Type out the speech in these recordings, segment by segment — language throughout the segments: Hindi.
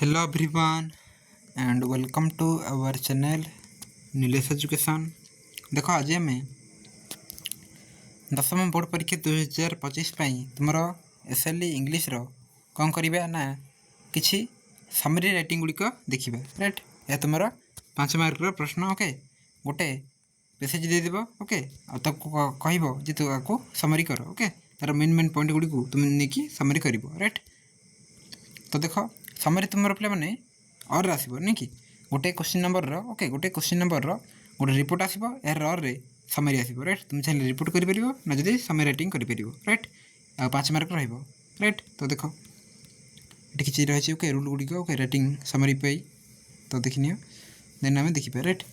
Hello everyone and welcome to our channel Nilesh education. देख आज आम दशम बोर्ड परीक्षा 2025 तुम एसएलई इंग्लीश कौन करवा ना किसी समरी राइटिंग गुड़िक देखा राइट। यह तुम 5 मार्क प्रश्न ओके गोटे पेसेज देदेव ओके कह जे तू आपको समरी कर ओके तार मेन मेन पॉइंट गुड़ी तुम नहीं समरी कर राइट। तो देख समरी तुम पे मैंने और आसो नहीं कि गोटे क्वेश्चन नंबर ओके गोटे क्वेश्चन नंबर गोटे रिपोर्ट आसो यार रे समरी आसो राइट। तुम चाहिए रिपोर्ट कर ना जब समरी राइटिंग कर राइट आ 5 मार्क राइट। तो देख ये किसी रही ओके रूल गुड़िक ओके राइटिंग समरी पे तो देखनी देन आम देखिए राइट।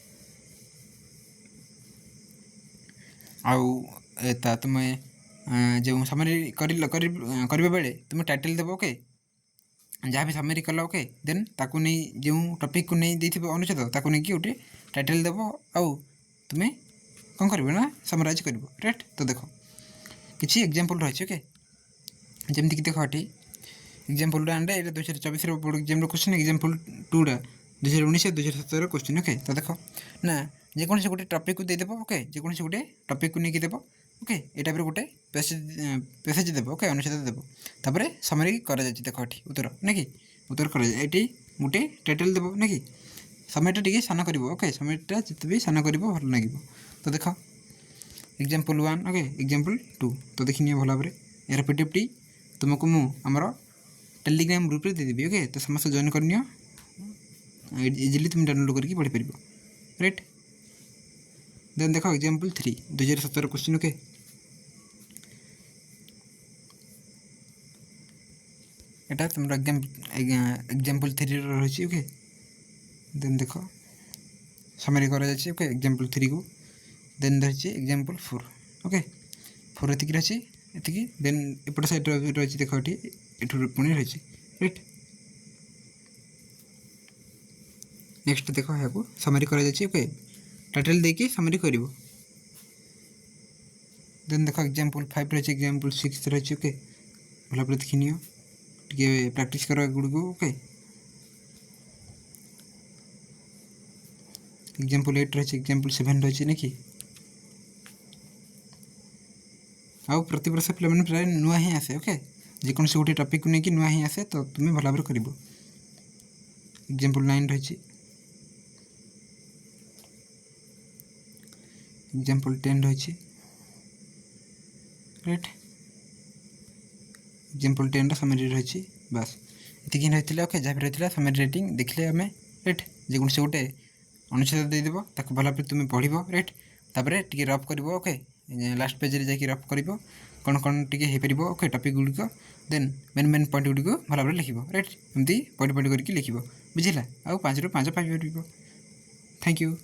आ तुम जो समरी कर बेले तुम टाइटल देव ओके जहाँ भी समरी कल ओके देन ताकू नहीं जो टॉपिक को नहीं देथिबो अनुच्छेद ताकू नहीं कि गोटे टाइटल देव आउ तुम्हें कौन कर ना समराइज कर राइट। तो देख किसी एग्जांपल रही ओके जमती कि देख ये एग्जांपल आंडे ये 2024 board exam question example 2 2019 2017 question okay. तो देख ना जेको गोटे टॉपिक को देदेव ओके जेको गोटे टॉपिक को लेकिन देव ओके ये टाइप गोटे पेसेज देव ओके अनुच्छेद देव तापर समरी कर देख ये उत्तर ना कि उत्तर कर गोटे टाइटल देव ना कि समयटा टी सान कर ओके समयटा जिते भी सान कर भल लगे। तो देख एग्जांपल 1 ओके एग्जांपल 2 तो देखनी भल भाव यार पीडीएफ टी तुमको मुझे टेलीग्राम ग्रुप देदेवी ओके। तो समस्त जॉइन करनी इजिली तुम डाउनलोड करके पढ़ी पार राइट। देन देख एग्जांपल 3 2017 क्वेश्चन ओके एटा तुम एग्जांपल 3 रही ओके। देन देख समरी कर ओके एग्जांपल 3 को देन रही एग्जांपल 4 ओके 4 एतिक रही एतिक देन एपट साइड रही देख ये पुणी रही राइट। नेक्स्ट देख यहाँ समरी कर ओके टाइटल देके समरी कर देन देख एग्जांपल 5 रही एग्जांपल 6 रही ओके भल भाव देखनी टे प्रैक्टिस कर गुड़ को ओके एग्जांपल 8 रही एग्जांपल 7 रही ना कि आउ प्रति वर्ष पे प्राय नुआ ही आसे ओके जेको गोटे टॉपिक को लेकिन नुआ ही आसे तो तुम्हें भल भाव कर एग्जांपल 9 रही एग्जांपल 10 रही राइट एग्जांपल 10 समरी रही बस ये रही ओके जहाँ भी रही समरी राइटिंग देखले आम राइट जेको से गोटे अनुच्छेद देदेव ताक भल भाव तुम पढ़ राइट तापर टी रफ कर ओके लास्ट पेज जाकि रफ कर कौन कौन टी हो पार ओके टॉपिक गुड़िक देन मेन मेन पॉइंट गुड़िक भल भाव लिख राइट एमती पॉइंट पॉइंट करके लिख बुझेगा आउ 5 ରୁ 5 पाइपर। Thank you.